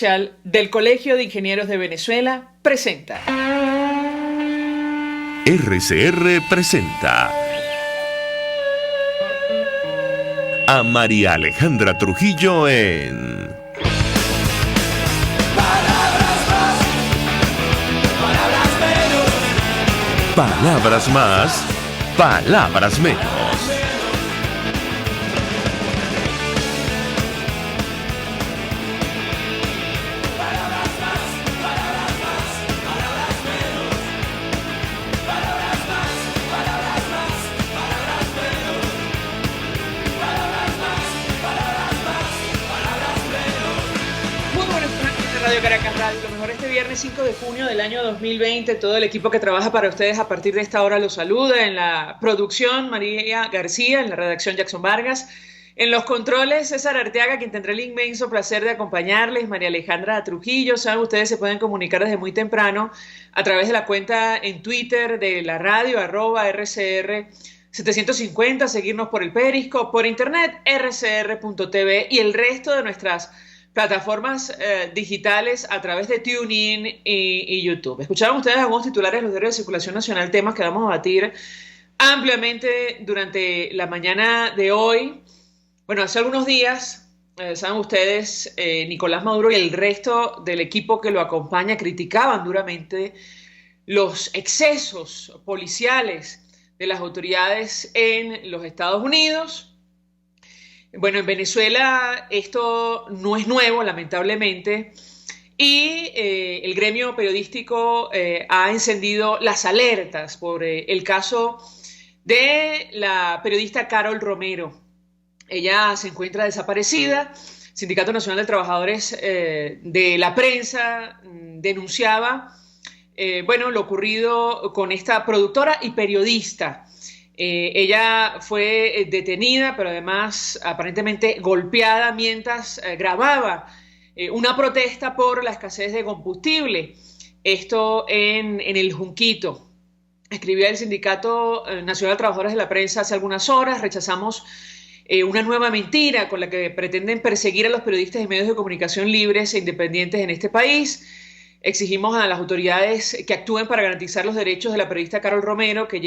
Del Colegio de Ingenieros de Venezuela presenta. RCR presenta a María Alejandra Trujillo en Palabras más, palabras menos. Palabras más, palabras menos. Radio Caracas Radio, lo mejor este viernes 5 de junio del año 2020. Todo el equipo que trabaja para ustedes a partir de esta hora los saluda. En la producción, María García. En la redacción, Jackson Vargas. En los controles, César Arteaga, quien tendrá el inmenso placer de acompañarles. María Alejandra Trujillo. Saben, ustedes se pueden comunicar desde muy temprano a través de la cuenta en Twitter de la radio, @RCR 750, seguirnos por el Periscope, por internet, rcr.tv y el resto de nuestras plataformas digitales a través de TuneIn y YouTube. Escucharon ustedes algunos titulares de los diarios de circulación nacional, temas que vamos a debatir ampliamente durante la mañana de hoy. Bueno, hace algunos días, saben ustedes, Nicolás Maduro y el resto del equipo que lo acompaña criticaban duramente los excesos policiales de las autoridades en los Estados Unidos. Bueno, en Venezuela esto no es nuevo, lamentablemente, y el gremio periodístico ha encendido las alertas por el caso de la periodista Carol Romero. Ella se encuentra desaparecida. Sindicato Nacional de Trabajadores de la Prensa denunciaba lo ocurrido con esta productora y periodista. Ella fue detenida, pero además aparentemente golpeada mientras grababa una protesta por la escasez de combustible. Esto en el Junquito. Escribió el Sindicato Nacional de Trabajadores de la Prensa hace algunas horas. Rechazamos una nueva mentira con la que pretenden perseguir a los periodistas y medios de comunicación libres e independientes en este país. Exigimos a las autoridades que actúen para garantizar los derechos de la periodista Carol Romero, que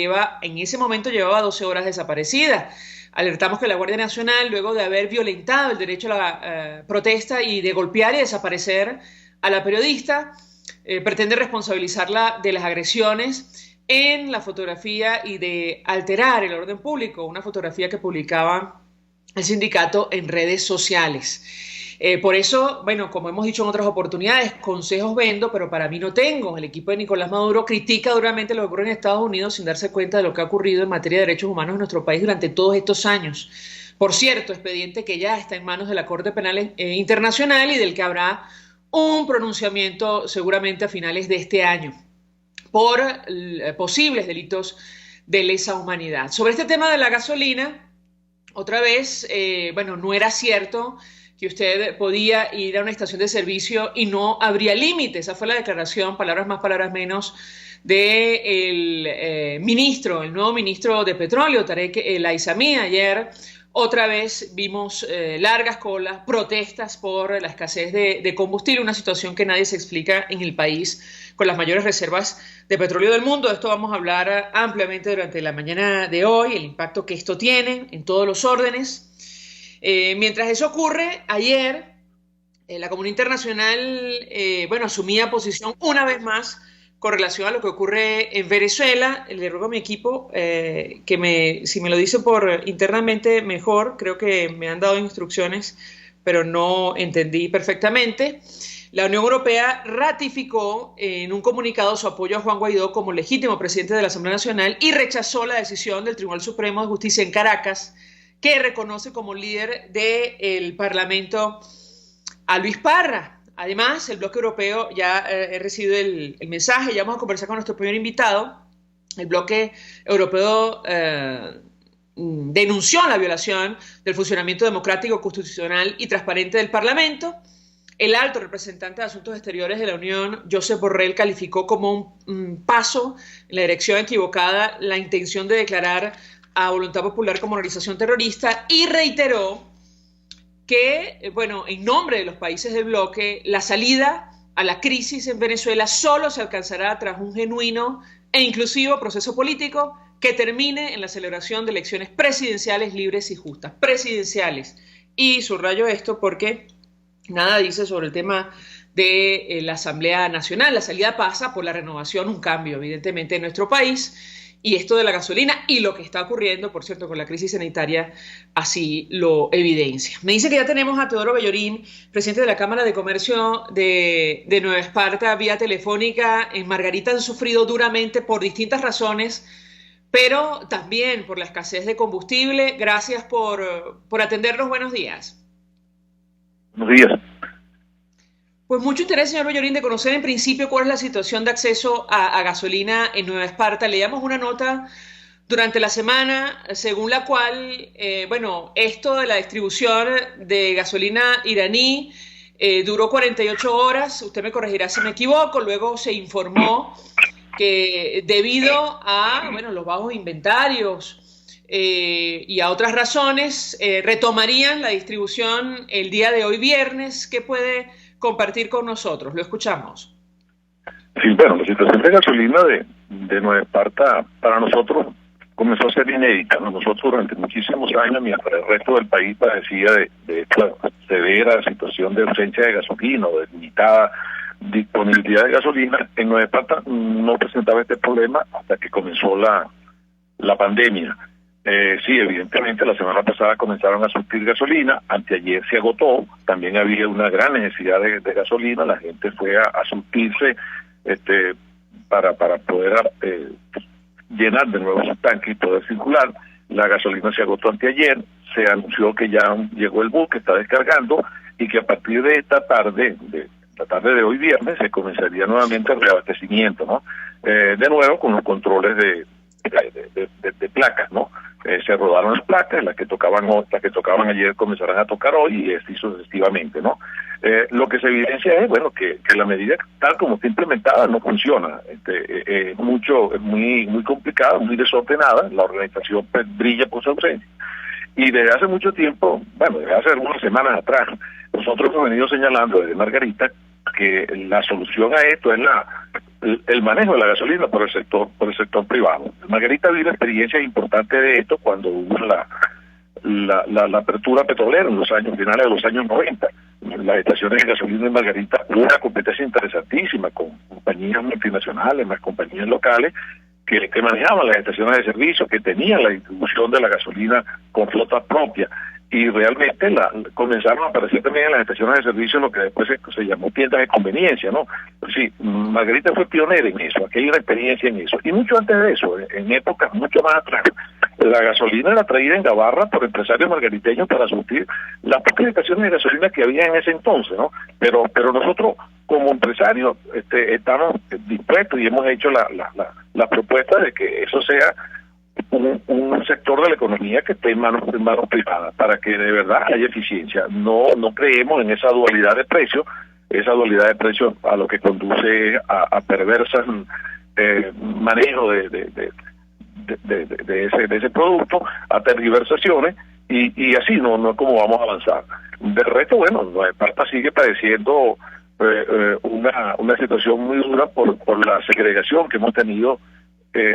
en ese momento llevaba 12 horas desaparecida. Alertamos que la Guardia Nacional, luego de haber violentado el derecho a la protesta y de golpear y desaparecer a la periodista, pretende responsabilizarla de las agresiones en la fotografía y de alterar el orden público, una fotografía que publicaba el sindicato en redes sociales. Por eso, bueno, como hemos dicho en otras oportunidades, consejos vendo, pero para mí no tengo. El equipo de Nicolás Maduro critica duramente lo que ocurre en Estados Unidos sin darse cuenta de lo que ha ocurrido en materia de derechos humanos en nuestro país durante todos estos años. Por cierto, expediente que ya está en manos de la Corte Penal Internacional y del que habrá un pronunciamiento seguramente a finales de este año por posibles delitos de lesa humanidad. Sobre este tema de la gasolina, otra vez, no era cierto que usted podía ir a una estación de servicio y no habría límites. Esa fue la declaración, palabras más, palabras menos, del el nuevo ministro de Petróleo, Tarek El Aissami. Ayer otra vez vimos largas colas, protestas por la escasez de combustible, una situación que nadie se explica en el país con las mayores reservas de petróleo del mundo. De esto vamos a hablar ampliamente durante la mañana de hoy, el impacto que esto tiene en todos los órdenes. Mientras eso ocurre, ayer la comunidad internacional asumía posición una vez más con relación a lo que ocurre en Venezuela. Le ruego a mi equipo si me lo dice por internamente mejor. Creo que me han dado instrucciones, pero no entendí perfectamente. La Unión Europea ratificó en un comunicado su apoyo a Juan Guaidó como legítimo presidente de la Asamblea Nacional y rechazó la decisión del Tribunal Supremo de Justicia en Caracas, que reconoce como líder del Parlamento a Luis Parra. Además, el bloque europeo ya he recibido el mensaje, ya vamos a conversar con nuestro primer invitado. El bloque europeo denunció la violación del funcionamiento democrático, constitucional y transparente del Parlamento. El alto representante de Asuntos Exteriores de la Unión, Josep Borrell, calificó como un paso en la dirección equivocada la intención de declarar a Voluntad Popular como organización terrorista y reiteró que, bueno, en nombre de los países del bloque, la salida a la crisis en Venezuela solo se alcanzará tras un genuino e inclusivo proceso político que termine en la celebración de elecciones presidenciales libres y justas. Presidenciales. Y subrayo esto porque nada dice sobre el tema de la Asamblea Nacional. La salida pasa por la renovación, un cambio, evidentemente, en nuestro país. Y esto de la gasolina y lo que está ocurriendo, por cierto, con la crisis sanitaria, así lo evidencia. Me dice que ya tenemos a Teodoro Bellorín, presidente de la Cámara de Comercio de Nueva Esparta, vía telefónica. En Margarita han sufrido duramente por distintas razones, pero también por la escasez de combustible. Gracias por atendernos. Buenos días. Buenos días. Pues mucho interés, señor Bellorín, de conocer en principio cuál es la situación de acceso a gasolina en Nueva Esparta. Leíamos una nota durante la semana según la cual, esto de la distribución de gasolina iraní duró 48 horas. Usted me corregirá si me equivoco. Luego se informó que debido a los bajos inventarios y a otras razones retomarían la distribución el día de hoy viernes. ¿Qué puede compartir con nosotros? Lo escuchamos. Sí, bueno, la situación de gasolina de Nueva Esparta para nosotros comenzó a ser inédita, ¿no? Nosotros durante muchísimos años, mientras el resto del país padecía de esta severa situación de ausencia de gasolina o de limitada disponibilidad de gasolina, en Nueva Esparta no presentaba este problema hasta que comenzó la pandemia. Sí, evidentemente la semana pasada comenzaron a surtir gasolina, anteayer se agotó, también había una gran necesidad de gasolina, la gente fue a surtirse para poder llenar de nuevo su tanque y poder circular. La gasolina se agotó anteayer, se anunció que ya llegó el bus que está descargando y que a partir de esta tarde, la tarde de hoy viernes, se comenzaría nuevamente el reabastecimiento, ¿no? De nuevo con los controles de placas, ¿no? Se rodaron las placas, las que tocaban ayer comenzarán a tocar hoy y así sucesivamente, ¿no? Lo que se evidencia es, que la medida tal como está implementada no funciona, es muy complicada, muy desordenada, la organización brilla por su ausencia. Y desde hace mucho tiempo, desde hace algunas semanas atrás, nosotros hemos venido señalando desde Margarita que la solución a esto es el manejo de la gasolina por el sector privado. Margarita vive experiencias importantes de esto cuando hubo la apertura petrolera en los finales de los años 90. Las estaciones de gasolina en Margarita hubo una competencia interesantísima con compañías multinacionales, más compañías locales que manejaban las estaciones de servicio, que tenían la distribución de la gasolina con flota propia. Y realmente comenzaron a aparecer también en las estaciones de servicio lo que después se llamó tiendas de conveniencia, ¿no? Sí, Margarita fue pionera en eso, aquí hay una experiencia en eso. Y mucho antes de eso, en épocas mucho más atrás, la gasolina era traída en Gabarra por empresarios margariteños para surtir las pocas estaciones de gasolina que había en ese entonces, ¿no? Pero nosotros como empresarios estamos dispuestos y hemos hecho la propuesta de que eso sea un sector de la economía que esté en manos privadas para que de verdad haya eficiencia. No creemos en esa dualidad de precios a lo que conduce a perversas manejo de ese producto, a tergiversaciones y así no es como vamos a avanzar. De resto, Nueva Esparta sigue padeciendo una situación muy dura por la segregación que hemos tenido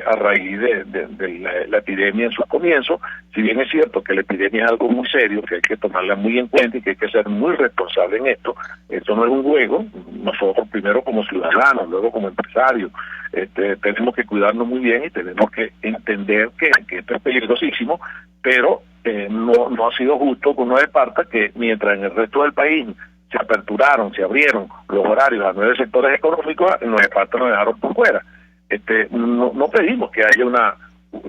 a raíz de la epidemia en sus comienzos. Si bien es cierto que la epidemia es algo muy serio, que hay que tomarla muy en cuenta y que hay que ser muy responsable en esto no es un juego. Nosotros primero como ciudadanos, luego como empresarios, tenemos que cuidarnos muy bien y tenemos que entender que esto es peligrosísimo, pero no ha sido justo con Nueva Esparta que mientras en el resto del país se abrieron los horarios a 9 sectores económicos, en Nueva Esparta nos dejaron por fuera. No pedimos que haya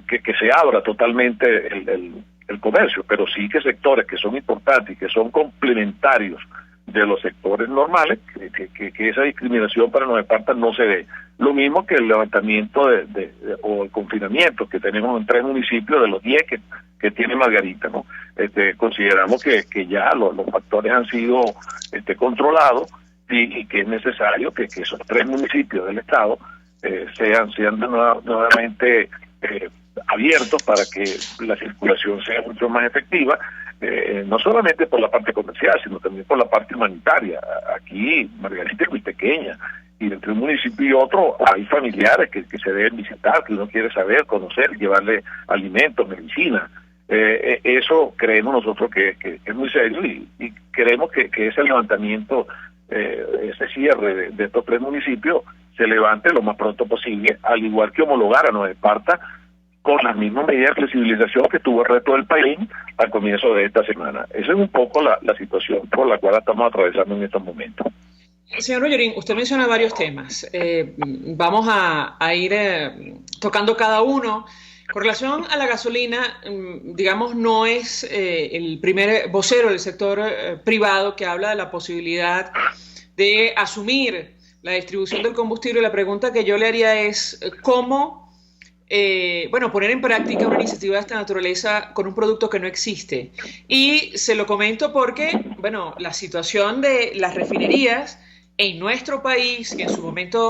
que se abra totalmente el comercio, pero sí que sectores que son importantes y que son complementarios de los sectores normales, que esa discriminación para Nueva Esparta no se dé. Lo mismo que el levantamiento o el confinamiento que tenemos en 3 municipios de los 10 que tiene Margarita, ¿no? Consideramos que ya los factores han sido controlados y que es necesario que esos 3 municipios del estado sean nuevamente abiertos para que la circulación sea mucho más efectiva no solamente por la parte comercial, sino también por la parte humanitaria. Aquí, Margarita es muy pequeña, y entre un municipio y otro hay familiares que se deben visitar, que uno quiere saber, conocer, llevarle alimentos, medicina. Eso creemos nosotros que es muy serio, y creemos que ese levantamiento, ese cierre de estos 3 municipios se levante lo más pronto posible, al igual que homologar a Nueva Esparta con las mismas medidas de flexibilización que tuvo el resto del país al comienzo de esta semana. Esa es un poco la situación por la cual estamos atravesando en estos momentos. Señor Ollerín, usted menciona varios temas. Vamos a ir tocando cada uno. Con relación a la gasolina, digamos, no es el primer vocero del sector privado que habla de la posibilidad de asumir la distribución del combustible. La pregunta que yo le haría es cómo poner en práctica una iniciativa de esta naturaleza con un producto que no existe. Y se lo comento porque, la situación de las refinerías en nuestro país, que en su momento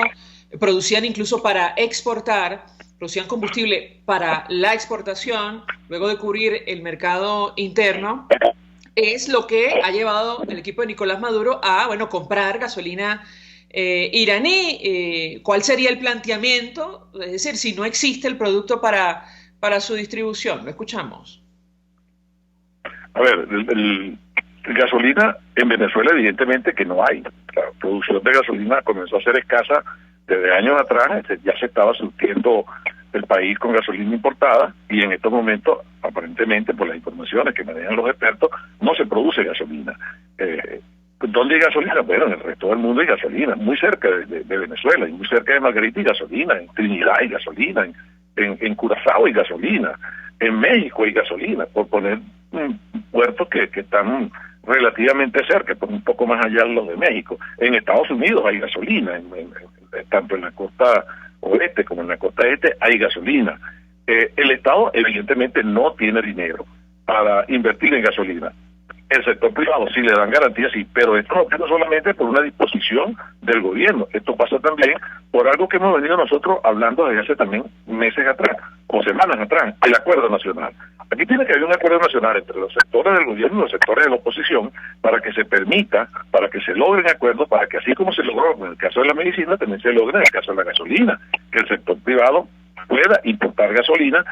producían incluso para exportar, producían combustible para la exportación, luego de cubrir el mercado interno, es lo que ha llevado el equipo de Nicolás Maduro a, comprar gasolina iraní. ¿Cuál sería el planteamiento? Es decir, si no existe el producto para su distribución. Lo escuchamos. A ver, gasolina en Venezuela evidentemente que no hay. La producción de gasolina comenzó a ser escasa desde años atrás. Ya se estaba surtiendo el país con gasolina importada, y en estos momentos, aparentemente, por las informaciones que manejan los expertos, no se produce gasolina. ¿Dónde hay gasolina? Bueno, en el resto del mundo hay gasolina, muy cerca de Venezuela, y muy cerca de Margarita hay gasolina, en Trinidad hay gasolina, en Curazao hay gasolina, en México hay gasolina, por poner puertos que están relativamente cerca, por un poco más allá de los de México. En Estados Unidos hay gasolina, tanto en la costa oeste como en la costa este hay gasolina. El Estado evidentemente no tiene dinero para invertir en gasolina. El sector privado sí le dan garantías, sí, pero esto no pasa solamente por una disposición del gobierno, esto pasa también por algo que hemos venido nosotros hablando desde hace también meses atrás, o semanas atrás, el acuerdo nacional. Aquí tiene que haber un acuerdo nacional entre los sectores del gobierno y los sectores de la oposición para que se permita, para que se logren acuerdos, para que así como se logró en el caso de la medicina, también se logre en el caso de la gasolina, que el sector privado pueda importar gasolina,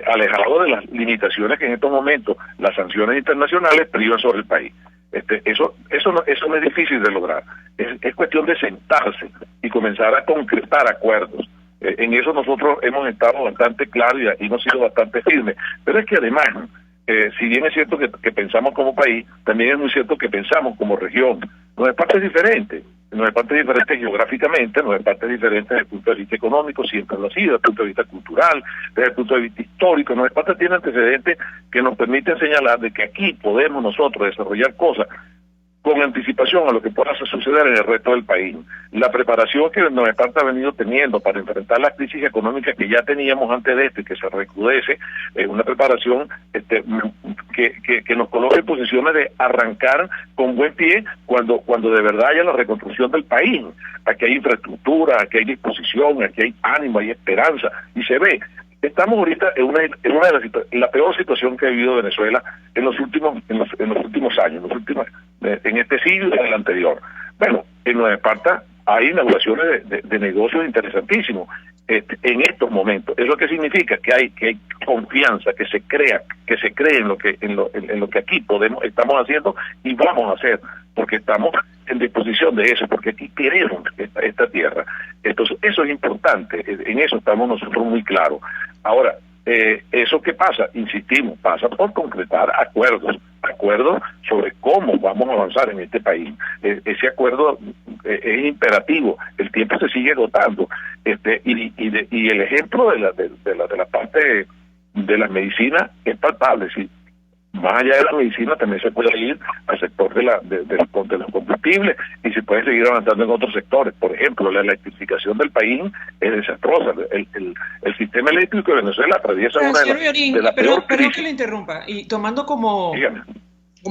alejado de las limitaciones que en estos momentos las sanciones internacionales privan sobre el país. Eso no es difícil de lograr. Es cuestión de sentarse y comenzar a concretar acuerdos. En eso nosotros hemos estado bastante claros y hemos sido bastante firmes. Pero es que además, si bien es cierto que pensamos como país, también es muy cierto que pensamos como región. Nueva Esparta es diferente. Nueva Esparta es diferente geográficamente, Nueva Esparta es diferente desde el punto de vista económico, siempre lo ha sido, desde el punto de vista cultural, desde el punto de vista histórico. Nueva Esparta tiene antecedentes que nos permiten señalar de que aquí podemos nosotros desarrollar cosas con anticipación a lo que pueda suceder en el resto del país. La preparación que Nueva Esparta ha venido teniendo para enfrentar las crisis económicas que ya teníamos antes de esto y que se recrudece, es una preparación que nos coloca en posiciones de arrancar con buen pie cuando de verdad haya la reconstrucción del país. Aquí hay infraestructura, aquí hay disposición, aquí hay ánimo, hay esperanza, y se ve. Estamos ahorita en una de la peor situación que ha vivido Venezuela en los últimos años, en este siglo y en el anterior. Bueno, en Nueva Esparta hay inauguraciones de negocios interesantísimos en estos momentos. ¿Eso qué significa? Que hay confianza, que se cree en lo que aquí estamos haciendo y vamos a hacer, porque estamos en disposición de eso, porque aquí queremos esta tierra. Entonces, eso es importante, en eso estamos nosotros muy claros. Ahora, ¿eso qué pasa? Insistimos, pasa por concretar acuerdos sobre cómo vamos a avanzar en este país. Ese acuerdo es imperativo, el tiempo se sigue agotando, y el ejemplo de la parte de las medicinas es palpable. ¿Sí? Más allá de la medicina también se puede ir al sector de los combustibles y se puede seguir avanzando en otros sectores. Por ejemplo, la electrificación del país es desastrosa. El sistema eléctrico de Venezuela atraviesa una de las peores crisis. Perdón que le interrumpa, y tomando como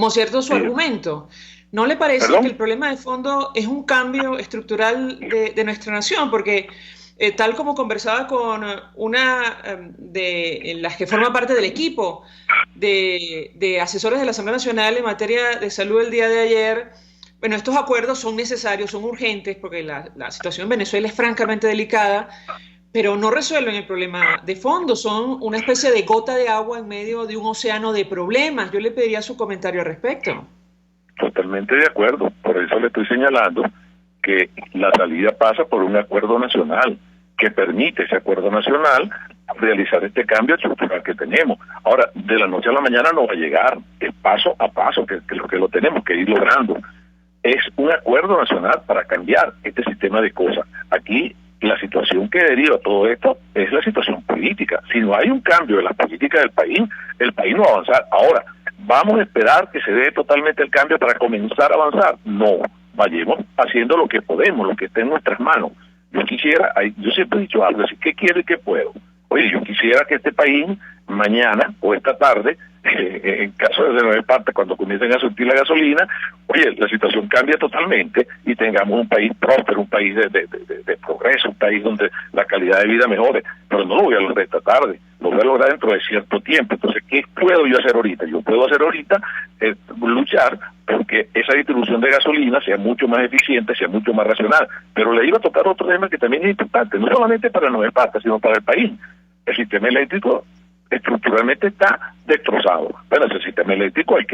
cierto su argumento, ¿no le parece que el problema de fondo es un cambio estructural de nuestra nación? Porque tal como conversaba con una de las que forma parte del equipo de asesores de la Asamblea Nacional en materia de salud el día de ayer, bueno, estos acuerdos son necesarios, son urgentes, porque la situación en Venezuela es francamente delicada, pero no resuelven el problema de fondo, son una especie de gota de agua en medio de un océano de problemas. Yo le pediría su comentario al respecto. Totalmente de acuerdo, por eso le estoy señalando que la salida pasa por un acuerdo nacional, que permite ese acuerdo nacional realizar este cambio estructural que tenemos. Ahora, de la noche a la mañana no va a llegar, es paso a paso que lo tenemos que ir logrando. Es un acuerdo nacional para cambiar este sistema de cosas. Aquí la situación que deriva todo esto es la situación política. Si no hay un cambio en las políticas el país no va a avanzar. Ahora, ¿vamos a esperar que se dé totalmente el cambio para comenzar a avanzar? No, vayamos haciendo lo que podemos, lo que esté en nuestras manos. Yo siempre he dicho algo, así que quiero y que puedo. Oye, yo quisiera que este país mañana o esta tarde, en caso de Nueva Esparta, cuando comiencen a surtir la gasolina, oye, la situación cambia totalmente y tengamos un país próspero, un país de progreso, un país donde la calidad de vida mejore. Pero no lo voy a lograr esta tarde, lo voy a lograr dentro de cierto tiempo. Entonces, ¿qué puedo yo hacer ahorita? Yo puedo hacer ahorita luchar porque esa distribución de gasolina sea mucho más eficiente, sea mucho más racional. Pero le iba a tocar otro tema que también es importante, no solamente para Nueva Esparta, sino para el país. El sistema eléctrico estructuralmente está destrozado. Bueno, ese sistema eléctrico hay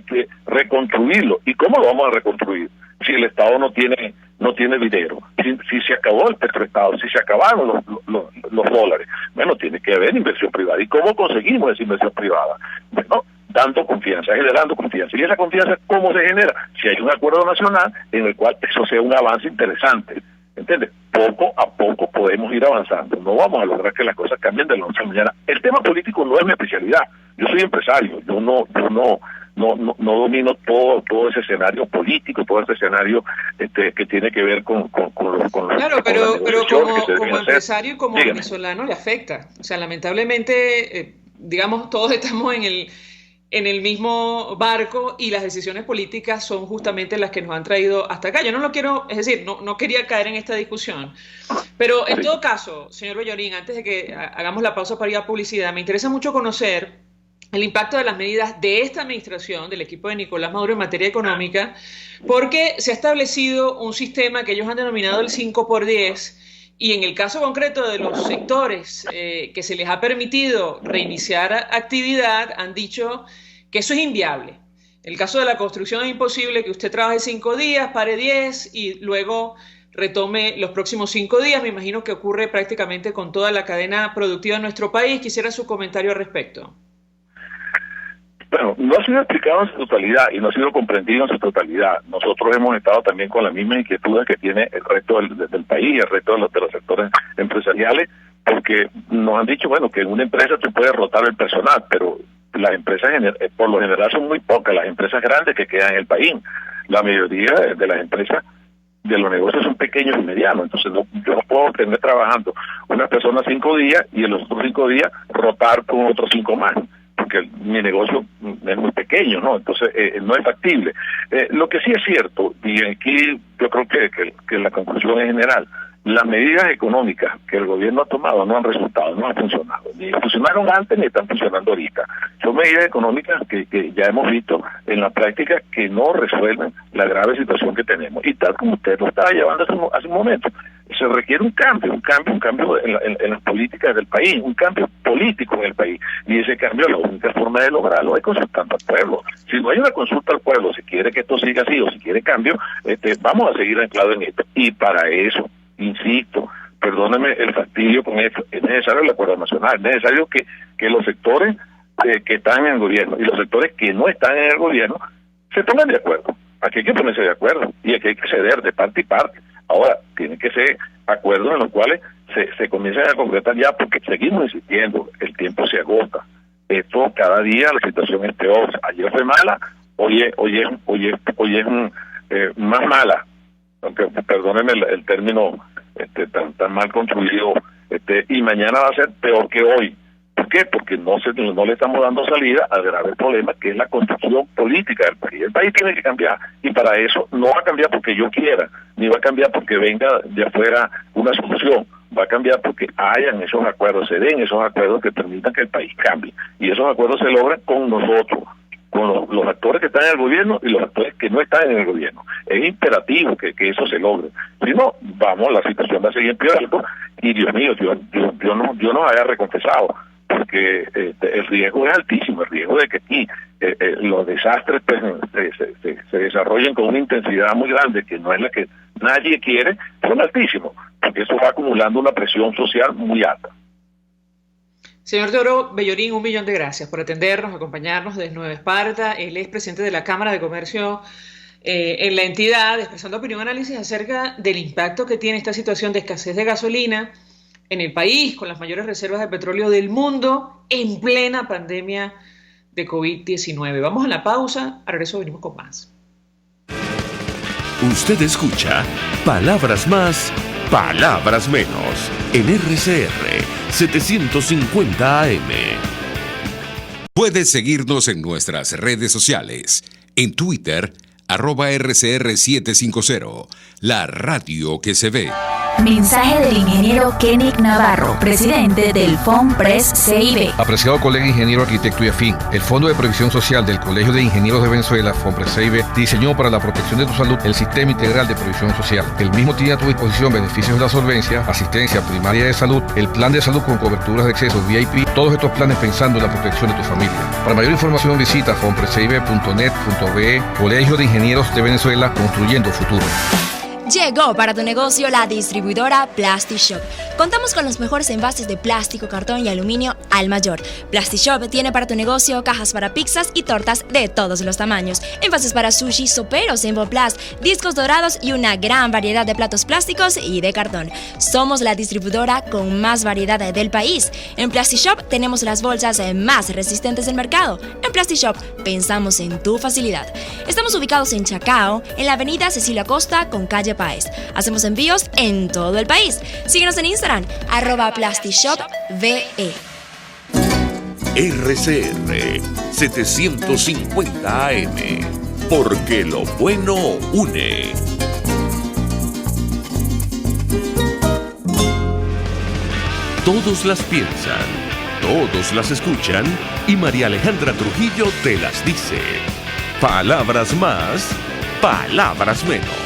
que reconstruirlo. ¿Y cómo lo vamos a reconstruir? Si el Estado no tiene dinero, si se acabó el petroestado, si se acabaron los dólares, bueno, tiene que haber inversión privada. ¿Y cómo conseguimos esa inversión privada? Bueno, dando confianza, generando confianza. ¿Y esa confianza cómo se genera? Si hay un acuerdo nacional en el cual eso sea un avance interesante. ¿Entiendes? Poco a poco podemos ir avanzando. No vamos a lograr que las cosas cambien de la noche a la mañana. El tema político no es mi especialidad. Yo soy empresario. Yo no domino todo ese escenario político, todo ese escenario que tiene que ver con claro, pero como empresario y como venezolano le afecta. O sea, lamentablemente, digamos, todos estamos en el mismo barco y las decisiones políticas son justamente las que nos han traído hasta acá. Yo no lo quiero, es decir, no quería caer en esta discusión, pero en todo caso, señor Bellorín, antes de que hagamos la pausa para ir a publicidad, me interesa mucho conocer el impacto de las medidas de esta administración, del equipo de Nicolás Maduro en materia económica, porque se ha establecido un sistema que ellos han denominado el 5x10, y en el caso concreto de los sectores que se les ha permitido reiniciar actividad, han dicho que eso es inviable. El caso de la construcción es imposible que usted trabaje 5 días, pare 10 y luego retome los próximos 5 días. Me imagino que ocurre prácticamente con toda la cadena productiva de nuestro país. Quisiera su comentario al respecto. Bueno, no ha sido explicado en su totalidad y no ha sido comprendido en su totalidad. Nosotros hemos estado también con las mismas inquietudes que tiene el resto del país y el resto de los sectores empresariales, porque nos han dicho, bueno, que en una empresa tú puedes rotar el personal, pero las empresas por lo general son muy pocas, las empresas grandes que quedan en el país. La mayoría de las empresas de los negocios son pequeños y medianos, entonces yo no puedo tener trabajando una persona 5 días y en los otros 5 días rotar con otros 5 más, porque mi negocio es muy pequeño, ¿no? Entonces no es factible. Lo que sí es cierto, y aquí yo creo que la conclusión es general, las medidas económicas que el gobierno ha tomado no han resultado, no han funcionado, ni funcionaron antes ni están funcionando ahorita. Son medidas económicas que ya hemos visto en la práctica que no resuelven la grave situación que tenemos. Y tal como usted lo estaba llevando hace un momento, se requiere un cambio en las políticas del país, un cambio político en el país. Y ese cambio, la única forma de lograrlo es consultando al pueblo. Si no hay una consulta al pueblo, si quiere que esto siga así o si quiere cambio, vamos a seguir anclados en esto. Y para eso, insisto, perdóneme el fastidio con esto, es necesario el acuerdo nacional, es necesario que los sectores que están en el gobierno y los sectores que no están en el gobierno se pongan de acuerdo. Aquí hay que ponerse de acuerdo y aquí hay que ceder de parte y parte. Ahora, tienen que ser acuerdos en los cuales se comiencen a concretar ya, porque seguimos insistiendo, el tiempo se agota. Esto cada día la situación es peor. Ayer fue mala, hoy es más mala. Aunque perdónenme el término tan mal construido, y mañana va a ser peor que hoy, ¿Por qué? Porque no le estamos dando salida al grave problema que es la construcción política del país. El país tiene que cambiar, y para eso no va a cambiar porque yo quiera, ni va a cambiar porque venga de afuera una solución. Va a cambiar porque hayan esos acuerdos, se den esos acuerdos que permitan que el país cambie. Y esos acuerdos se logran con nosotros, con los actores que están en el gobierno y los actores que no están en el gobierno. Es imperativo que eso se logre. Si no, la situación va a seguir empeorando, y Dios mío, yo no haya reconfesado, porque el riesgo es altísimo, el riesgo de que aquí los desastres pues, se desarrollen con una intensidad muy grande, que no es la que nadie quiere, son altísimos, porque eso va acumulando una presión social muy alta. Señor Teodoro Bellorín, 1.000.000 de gracias por atendernos, acompañarnos desde Nueva Esparta. Él es presidente de la Cámara de Comercio en la entidad, expresando opinión y análisis acerca del impacto que tiene esta situación de escasez de gasolina en el país, con las mayores reservas de petróleo del mundo, en plena pandemia de COVID-19. Vamos a la pausa, a regreso venimos con más. Usted escucha Palabras Más, Palabras Menos, en RCR 750 AM. Puedes seguirnos en nuestras redes sociales. En Twitter, @RCR750, la radio que se ve. Mensaje del ingeniero Kenick Navarro, presidente del FONPRES CIB. Apreciado colega ingeniero, arquitecto y afín, el Fondo de Previsión Social del Colegio de Ingenieros de Venezuela, FONPRES CIB, diseñó para la protección de tu salud el Sistema Integral de Previsión Social. El mismo tiene a tu disposición beneficios de la solvencia, asistencia primaria de salud, el plan de salud con coberturas de acceso VIP, todos estos planes pensando en la protección de tu familia. Para mayor información visita fonprescib.net.be. Colegio de Ingenieros de Venezuela, construyendo futuro. Llegó para tu negocio la distribuidora PlastiShop. Contamos con los mejores envases de plástico, cartón y aluminio al mayor. PlastiShop tiene para tu negocio cajas para pizzas y tortas de todos los tamaños, envases para sushi, soperos en Emboplast, discos dorados y una gran variedad de platos plásticos y de cartón. Somos la distribuidora con más variedad del país. En PlastiShop tenemos las bolsas más resistentes del mercado. En PlastiShop pensamos en tu facilidad. Estamos ubicados en Chacao, en la avenida Cecilia Costa con calle Páez. Hacemos envíos en todo el país. Síguenos en Instagram, @PlastiShopVE. RCR 750 AM, porque lo bueno une. Todos las piensan, todos las escuchan, y María Alejandra Trujillo te las dice. Palabras más, palabras menos.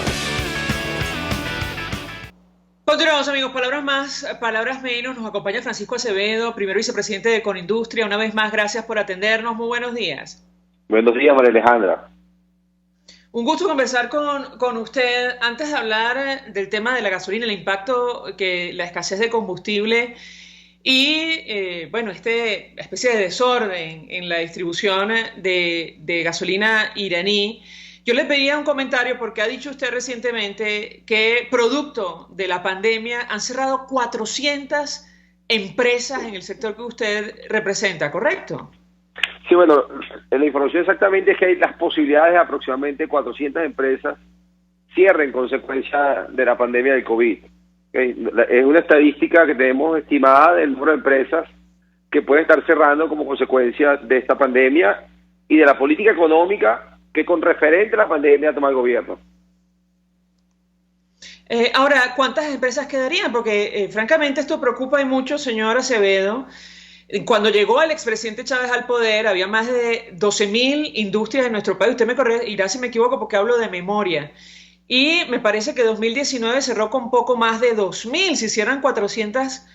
Continuamos, amigos. Palabras más, palabras menos. Nos acompaña Francisco Acevedo, primer vicepresidente de Conindustria. Una vez más, gracias por atendernos. Muy buenos días. Buenos días, María Alejandra. Un gusto conversar con usted. Antes de hablar del tema de la gasolina, el impacto que la escasez de combustible y, esta especie de desorden en la distribución de gasolina iraní, yo le pedía un comentario porque ha dicho usted recientemente que producto de la pandemia han cerrado 400 empresas en el sector que usted representa, ¿correcto? Sí, bueno, la información exactamente es que hay las posibilidades de aproximadamente 400 empresas cierren en consecuencia de la pandemia del COVID. Es una estadística que tenemos estimada del número de empresas que pueden estar cerrando como consecuencia de esta pandemia y de la política económica que con referente a la pandemia toma el gobierno. Ahora, ¿cuántas empresas quedarían? Porque francamente esto preocupa y mucho, señor Acevedo. Cuando llegó el expresidente Chávez al poder, había más de 12.000 industrias en nuestro país. Usted me corregirá si me equivoco porque hablo de memoria. Y me parece que 2019 cerró con poco más de 2.000. Si hicieran 400,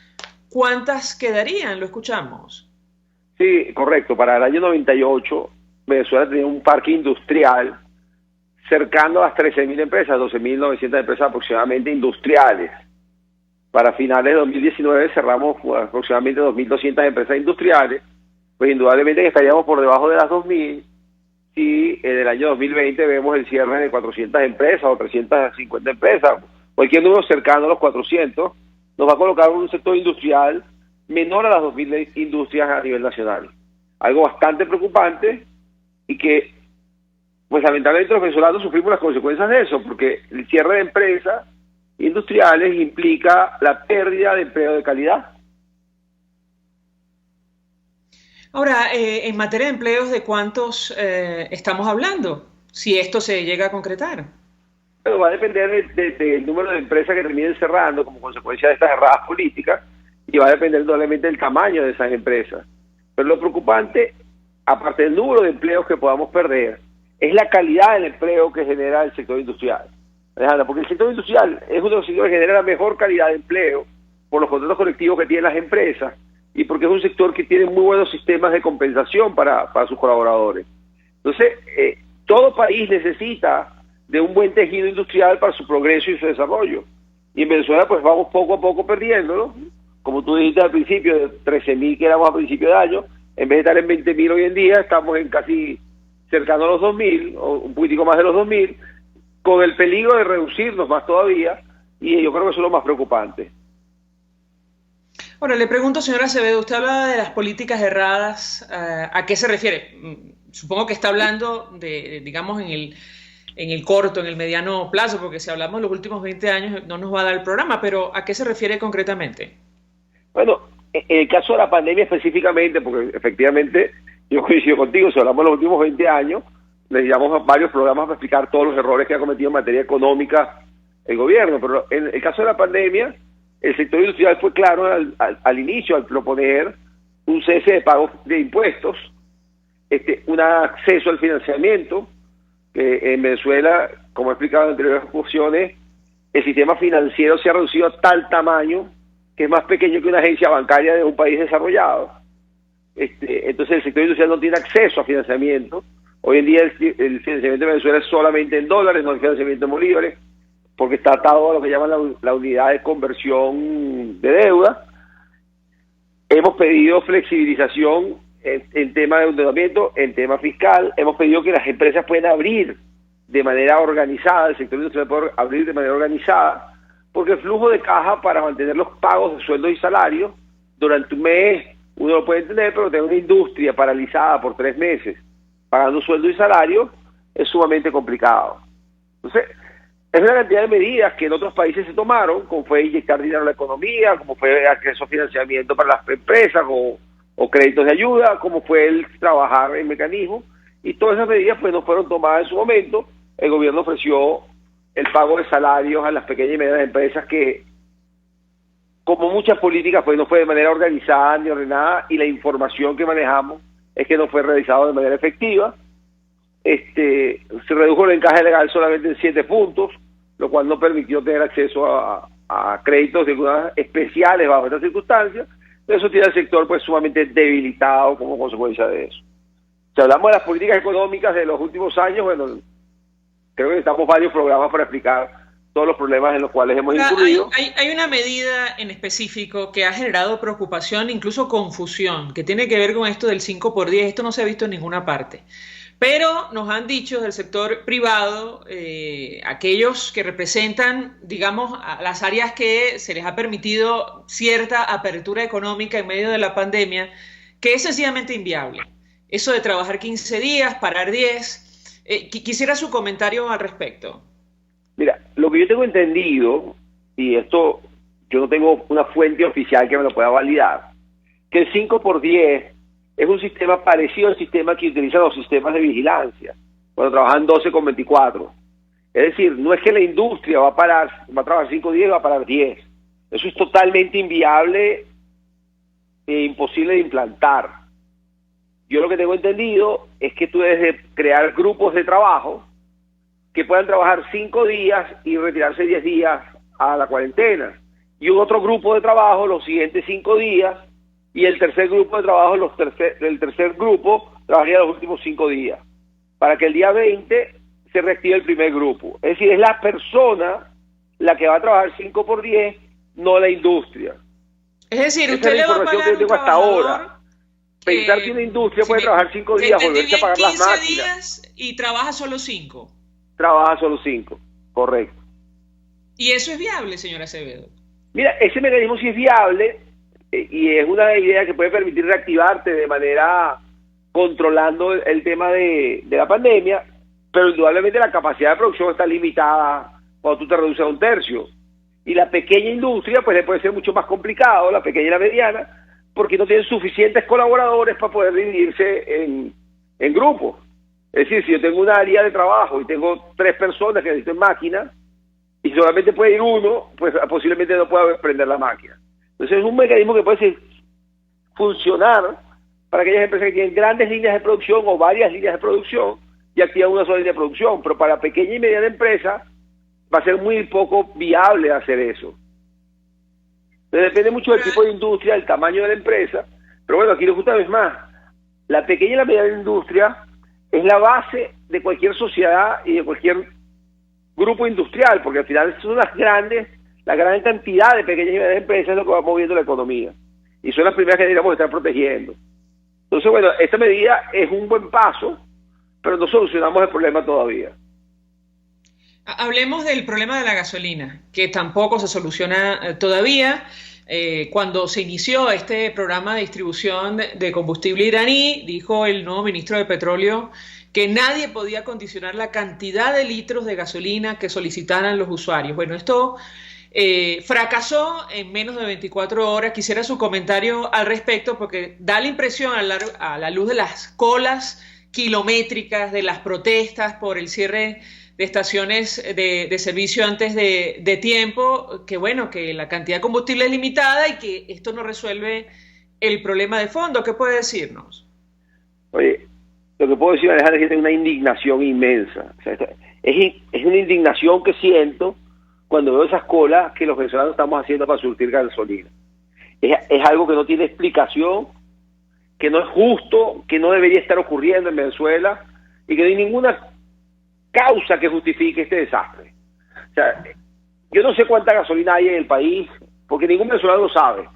¿cuántas quedarían? Lo escuchamos. Sí, correcto. Para el año 98... Venezuela tenía un parque industrial cercano a las 13.000 empresas, 12.900 empresas aproximadamente industriales. Para finales de 2019 cerramos aproximadamente 2.200 empresas industriales, pues indudablemente estaríamos por debajo de las 2.000 si en el año 2020 vemos el cierre de 400 empresas o 350 empresas. Cualquier número cercano a los 400 nos va a colocar en un sector industrial menor a las 2.000 industrias a nivel nacional. Algo bastante preocupante y que, pues lamentablemente los venezolanos sufrimos las consecuencias de eso, porque el cierre de empresas industriales implica la pérdida de empleo de calidad. Ahora, en materia de empleos, ¿de cuántos estamos hablando? Si esto se llega a concretar. Pero va a depender del número de empresas que terminen cerrando como consecuencia de estas erradas políticas, y va a depender doblemente del tamaño de esas empresas. Pero lo preocupante, aparte del número de empleos que podamos perder, es la calidad del empleo que genera el sector industrial. Alejandra, porque el sector industrial es uno de los sectores que genera la mejor calidad de empleo por los contratos colectivos que tienen las empresas y porque es un sector que tiene muy buenos sistemas de compensación para sus colaboradores. Entonces, todo país necesita de un buen tejido industrial para su progreso y su desarrollo. Y en Venezuela pues vamos poco a poco perdiéndolo. Como tú dijiste al principio, de 13.000 que éramos a principio de año, en vez de estar en 20.000 hoy en día, estamos en casi cercano a los 2.000, o un poquitico más de los 2.000, con el peligro de reducirnos más todavía, y yo creo que eso es lo más preocupante. Ahora, le pregunto, señora Acevedo, usted hablaba de las políticas erradas, ¿a qué se refiere? Supongo que está hablando de, digamos, en el corto, en el mediano plazo, porque si hablamos de los últimos 20 años no nos va a dar el programa, pero ¿a qué se refiere concretamente? Bueno, en el caso de la pandemia específicamente, porque efectivamente yo coincido contigo, si hablamos de los últimos 20 años, necesitamos varios programas para explicar todos los errores que ha cometido en materia económica el gobierno, pero en el caso de la pandemia, el sector industrial fue claro al inicio, al proponer un cese de pagos de impuestos, un acceso al financiamiento, que en Venezuela, como he explicado en anteriores ocasiones, el sistema financiero se ha reducido a tal tamaño que es más pequeño que una agencia bancaria de un país desarrollado. Entonces el sector industrial no tiene acceso a financiamiento. Hoy en día el financiamiento de Venezuela es solamente en dólares, no hay financiamiento en bolívares, porque está atado a lo que llaman la unidad de conversión de deuda. Hemos pedido flexibilización en tema de endeudamiento, en tema fiscal. Hemos pedido que las empresas puedan abrir de manera organizada, el sector industrial puede abrir de manera organizada, porque el flujo de caja para mantener los pagos de sueldos y salarios durante un mes uno lo puede entender, pero tener una industria paralizada por 3 meses pagando sueldo y salario es sumamente complicado. Entonces, es una cantidad de medidas que en otros países se tomaron, como fue inyectar dinero a la economía, como fue acceso a financiamiento para las empresas o créditos de ayuda, como fue el trabajar en mecanismos, y todas esas medidas pues no fueron tomadas en su momento. El gobierno ofreció el pago de salarios a las pequeñas y medianas empresas que, como muchas políticas, pues no fue de manera organizada ni ordenada, y la información que manejamos es que no fue realizado de manera efectiva. Se redujo el encaje legal solamente en 7 puntos, lo cual no permitió tener acceso a créditos de algunas especiales bajo estas circunstancias. Eso tiene al sector pues sumamente debilitado como consecuencia de eso. Si hablamos de las políticas económicas de los últimos años, bueno, creo que necesitamos varios programas para explicar todos los problemas en los cuales hemos incurrido. Hay una medida en específico que ha generado preocupación, incluso confusión, que tiene que ver con esto del 5x10. Esto no se ha visto en ninguna parte. Pero nos han dicho del sector privado, aquellos que representan, digamos, a las áreas que se les ha permitido cierta apertura económica en medio de la pandemia, que es sencillamente inviable. Eso de trabajar 15 días, parar 10. Quisiera su comentario al respecto. Mira, lo que yo tengo entendido, y esto yo no tengo una fuente oficial que me lo pueda validar, que el 5x10 es un sistema parecido al sistema que utilizan los sistemas de vigilancia, cuando trabajan 12,24. Es decir, no es que la industria va a trabajar 5 días y va a parar 10. Eso es totalmente inviable e imposible de implantar. Yo lo que tengo entendido es que tú debes de crear grupos de trabajo que puedan trabajar 5 días y retirarse 10 días a la cuarentena. Y un otro grupo de trabajo los siguientes 5 días, y el tercer grupo de trabajo, el tercer grupo trabajaría los últimos 5 días, para que el día 20 se reactive el primer grupo. Es decir, es la persona la que va a trabajar 5x10, no la industria. Es decir, esa usted es la le va a información pagar que yo tengo hasta ahora. Pensar que una industria puede trabajar 5 días, volverse a pagar las máquinas. Días y trabaja solo 5. Trabaja solo 5, correcto. ¿Y eso es viable, señora Acevedo? Mira, ese mecanismo sí es viable, y es una idea que puede permitir reactivarte de manera controlando el tema de la pandemia, pero indudablemente la capacidad de producción está limitada cuando tú te reduces a 1/3. Y la pequeña industria pues le puede ser mucho más complicado, la pequeña y la mediana, porque no tienen suficientes colaboradores para poder dividirse en grupos. Es decir, si yo tengo un área de trabajo y tengo 3 personas que necesitan máquinas y solamente puede ir uno, pues posiblemente no pueda prender la máquina. Entonces es un mecanismo que puede funcionar para aquellas empresas que tienen grandes líneas de producción o varias líneas de producción y activan una sola línea de producción, pero para pequeña y mediana empresa va a ser muy poco viable hacer eso. Entonces depende mucho del tipo de industria, del tamaño de la empresa, pero bueno, aquí les gusta una vez más, la pequeña y la mediana industria es la base de cualquier sociedad y de cualquier grupo industrial, porque al final son la gran cantidad de pequeñas y medianas empresas es lo que va moviendo la economía, y son las primeras que deberíamos estar protegiendo. Entonces, bueno, esta medida es un buen paso, pero no solucionamos el problema todavía. Hablemos del problema de la gasolina, que tampoco se soluciona todavía. Cuando se inició este programa de distribución de combustible iraní, dijo el nuevo ministro de Petróleo que nadie podía condicionar la cantidad de litros de gasolina que solicitaran los usuarios. Bueno, esto fracasó en menos de 24 horas. Quisiera su comentario al respecto, porque da la impresión, a la luz de las colas kilométricas, de las protestas por el cierre de estaciones de servicio antes de tiempo, que bueno, que la cantidad de combustible es limitada y que esto no resuelve el problema de fondo. ¿Qué puede decirnos? Oye, lo que puedo decir, Alejandra, es que tengo una indignación inmensa. O sea, es una indignación que siento cuando veo esas colas que los venezolanos estamos haciendo para surtir gasolina. Es algo que no tiene explicación, que no es justo, que no debería estar ocurriendo en Venezuela y que no hay ninguna causa que justifique este desastre. O sea, yo no sé cuánta gasolina hay en el país, porque ningún venezolano lo sabe,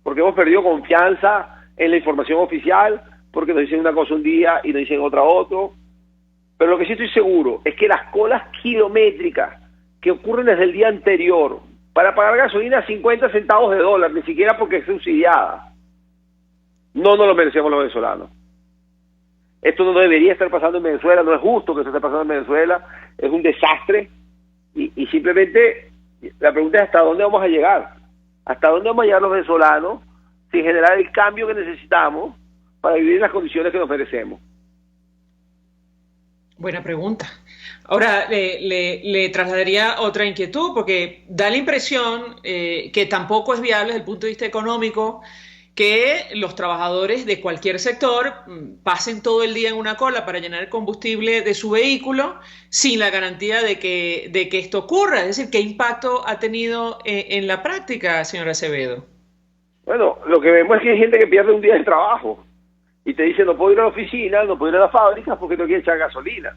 porque hemos perdido confianza en la información oficial, porque nos dicen una cosa un día y nos dicen otra otro, pero lo que sí estoy seguro es que las colas kilométricas que ocurren desde el día anterior para pagar gasolina a 50 centavos de dólar, ni siquiera porque es subsidiada, no nos lo merecemos los venezolanos. Esto no debería estar pasando en Venezuela, no es justo que esto esté pasando en Venezuela, es un desastre y simplemente la pregunta es ¿hasta dónde vamos a llegar? ¿Hasta dónde vamos a llegar los venezolanos sin generar el cambio que necesitamos para vivir en las condiciones que nos merecemos? Buena pregunta. Ahora, le trasladaría otra inquietud, porque da la impresión que tampoco es viable desde el punto de vista económico que los trabajadores de cualquier sector pasen todo el día en una cola para llenar el combustible de su vehículo sin la garantía de que esto ocurra. Es decir, ¿qué impacto ha tenido en la práctica, señor Acevedo? Bueno, lo que vemos es que hay gente que pierde un día de trabajo y te dice no puedo ir a la oficina, no puedo ir a la fábrica porque no quiero echar gasolina.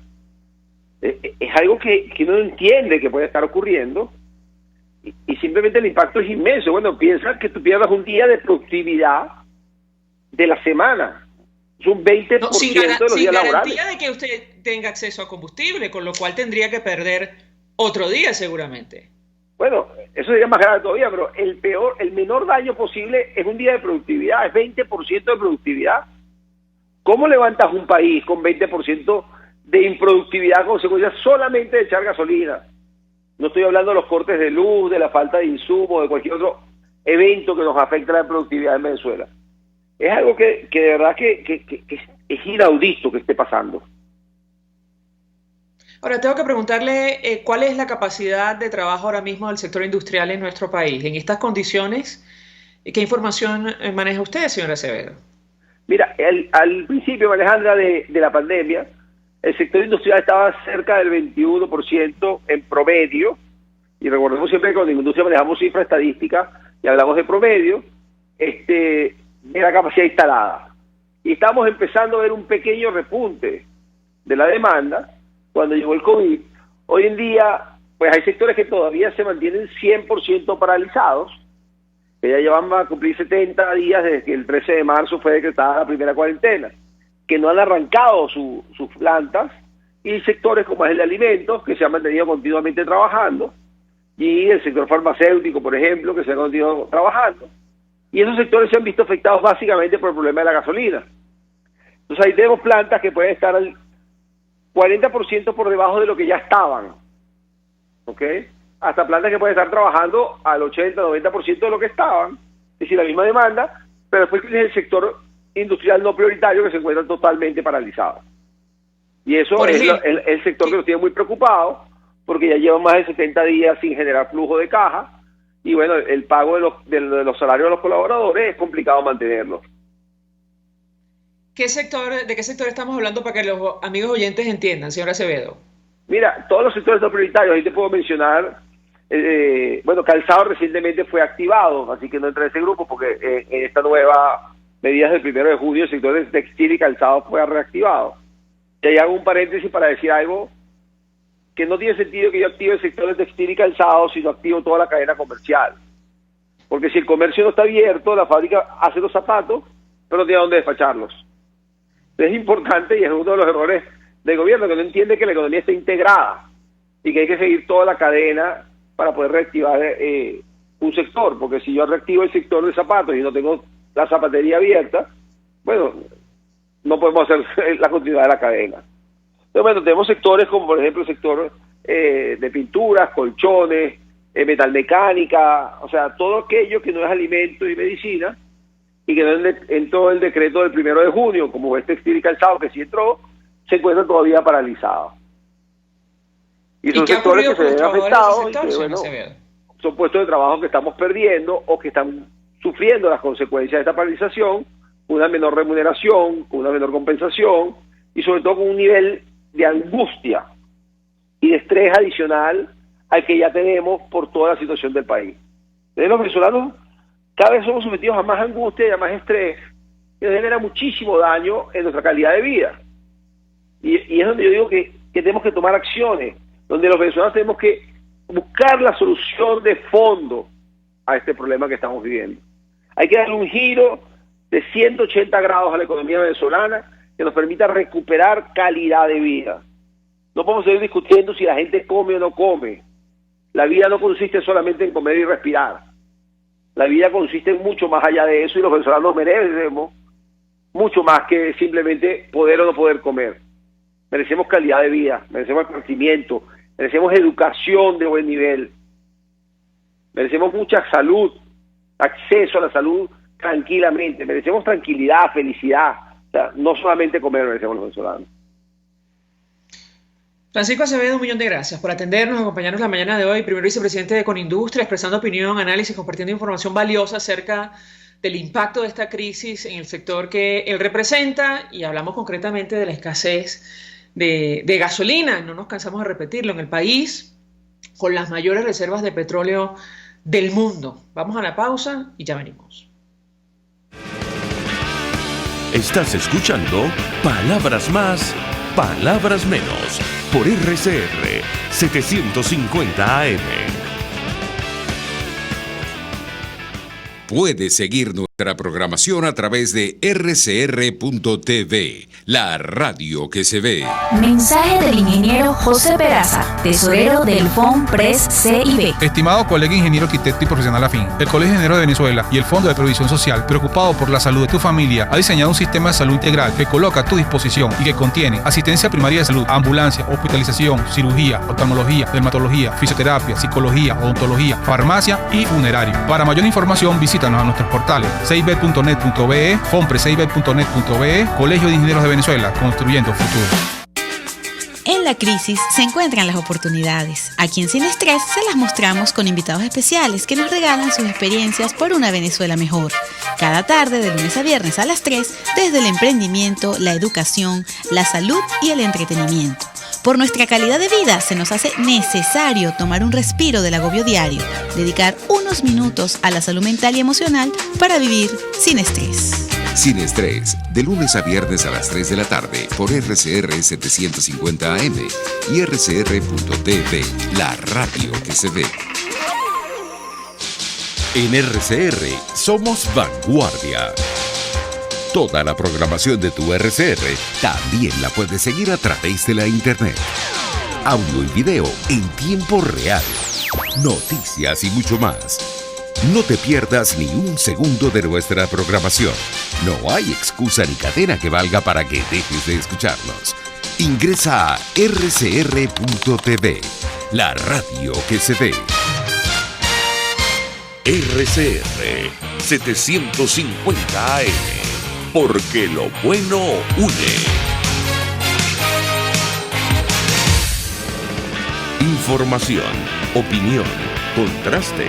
Es algo que uno entiende que puede estar ocurriendo y simplemente el impacto es inmenso. Bueno, piensa que tú pierdas un día de productividad de la semana. Es un 20% de los días laborales. Sin garantía de que usted tenga acceso a combustible, con lo cual tendría que perder otro día seguramente. Bueno, eso sería más grave todavía, pero el menor daño posible es un día de productividad, es 20% de productividad. ¿Cómo levantas un país con 20% de improductividad a consecuencia solamente de echar gasolina? No estoy hablando de los cortes de luz, de la falta de insumos, de cualquier otro evento que nos afecte a la productividad en Venezuela. Es algo que de verdad que es inaudito que esté pasando. Ahora, tengo que preguntarle cuál es la capacidad de trabajo ahora mismo del sector industrial en nuestro país. En estas condiciones, ¿qué información maneja usted, señor Acevedo? Mira, al principio, Alejandra, de la pandemia, el sector industrial estaba cerca del 21% en promedio, y recordemos siempre que con la industria manejamos cifras estadísticas y hablamos de promedio, de la capacidad instalada. Y estamos empezando a ver un pequeño repunte de la demanda cuando llegó el COVID. Hoy en día, pues hay sectores que todavía se mantienen 100% paralizados, que ya llevan a cumplir 70 días desde que el 13 de marzo fue decretada la primera cuarentena, que no han arrancado sus plantas, y sectores como es el de alimentos, que se han mantenido continuamente trabajando, y el sector farmacéutico, por ejemplo, que se ha continuado trabajando. Y esos sectores se han visto afectados básicamente por el problema de la gasolina. Entonces ahí tenemos plantas que pueden estar al 40% por debajo de lo que ya estaban, ¿ok? Hasta plantas que pueden estar trabajando al 80-90% de lo que estaban, es decir, la misma demanda, pero después tienes el sector industrial no prioritario que se encuentra totalmente paralizado. Y eso es el sector que nos tiene muy preocupados, porque ya llevan más de 70 días sin generar flujo de caja, y bueno, el pago de los salarios de los colaboradores es complicado mantenerlos. ¿De qué sector estamos hablando para que los amigos oyentes entiendan, señor Acevedo? Mira, todos los sectores no prioritarios, ahí te puedo mencionar, calzado recientemente fue activado, así que no entra en ese grupo, porque en esta nueva medidas del 1 de junio el sector de textil y calzado fue reactivado. Y ahí hago un paréntesis para decir algo que no tiene sentido que yo active el sector de textil y calzado si no activo toda la cadena comercial. Porque si el comercio no está abierto, la fábrica hace los zapatos, pero no tiene dónde despacharlos. Es importante, y es uno de los errores del gobierno, que no entiende que la economía está integrada y que hay que seguir toda la cadena para poder reactivar un sector. Porque si yo reactivo el sector de zapatos y no tengo la zapatería abierta, bueno, no podemos hacer la continuidad de la cadena. Entonces, bueno, tenemos sectores como, por ejemplo, el sector de pinturas, colchones, metalmecánica, o sea, todo aquello que no es alimento y medicina, y que no entró el decreto del 1 de junio, como es textil y calzado, que sí entró, se encuentra todavía paralizado. Y son sectores que se ven afectados, y que, bueno, son puestos de trabajo que estamos perdiendo o que están sufriendo las consecuencias de esta paralización, una menor remuneración, con una menor compensación y sobre todo con un nivel de angustia y de estrés adicional al que ya tenemos por toda la situación del país. Entonces, los venezolanos cada vez somos sometidos a más angustia y a más estrés, que nos genera muchísimo daño en nuestra calidad de vida. Y es donde yo digo que tenemos que tomar acciones, donde los venezolanos tenemos que buscar la solución de fondo a este problema que estamos viviendo. Hay que darle un giro de 180 grados a la economía venezolana que nos permita recuperar calidad de vida. No podemos seguir discutiendo si la gente come o no come. La vida no consiste solamente en comer y respirar. La vida consiste en mucho más allá de eso, y los venezolanos merecemos mucho más que simplemente poder o no poder comer. Merecemos calidad de vida, merecemos crecimiento, merecemos educación de buen nivel, merecemos mucha salud, acceso a la salud tranquilamente, merecemos tranquilidad, felicidad, o sea, no solamente comer merecemos los venezolanos. Francisco Acevedo, un millón de gracias por atendernos, acompañarnos la mañana de hoy, primer vicepresidente de Conindustria, expresando opinión, análisis, compartiendo información valiosa acerca del impacto de esta crisis en el sector que él representa, y hablamos concretamente de la escasez de gasolina, no nos cansamos de repetirlo, en el país con las mayores reservas de petróleo del mundo. Vamos a la pausa y ya venimos. Estás escuchando Palabras Más, Palabras Menos, por RCR 750 AM. Puedes seguir nuestra programación a través de rcr.tv, la radio que se ve. Mensaje del ingeniero José Peraza, tesorero del FOMPRES CIB. Estimado colega ingeniero, arquitecto y profesional afín, el Colegio de Ingenieros de Venezuela y el Fondo de Previsión Social, preocupado por la salud de tu familia, ha diseñado un sistema de salud integral que coloca a tu disposición y que contiene asistencia primaria de salud, ambulancia, hospitalización, cirugía, oftalmología, dermatología, fisioterapia, psicología, odontología, farmacia y funerario. Para mayor información, visítanos a nuestros portales cib.net.be, fomprescib.net.be, Colegio de Ingenieros de Venezuela, construyendo futuro. En la crisis se encuentran las oportunidades. Aquí en Sin Estrés se las mostramos con invitados especiales que nos regalan sus experiencias por una Venezuela mejor. Cada tarde, de lunes a viernes a las 3, desde el emprendimiento, la educación, la salud y el entretenimiento. Por nuestra calidad de vida se nos hace necesario tomar un respiro del agobio diario, dedicar unos minutos a la salud mental y emocional para vivir sin estrés. Sin Estrés, de lunes a viernes a las 3 de la tarde por RCR 750 AM y rcr.tv, la radio que se ve. En RCR somos vanguardia. Toda la programación de tu RCR también la puedes seguir a través de la internet. Audio y video en tiempo real. Noticias y mucho más. No te pierdas ni un segundo de nuestra programación. No hay excusa ni cadena que valga para que dejes de escucharnos. Ingresa a rcr.tv, la radio que se ve. RCR 750 AM, porque lo bueno une. Información, opinión, contraste.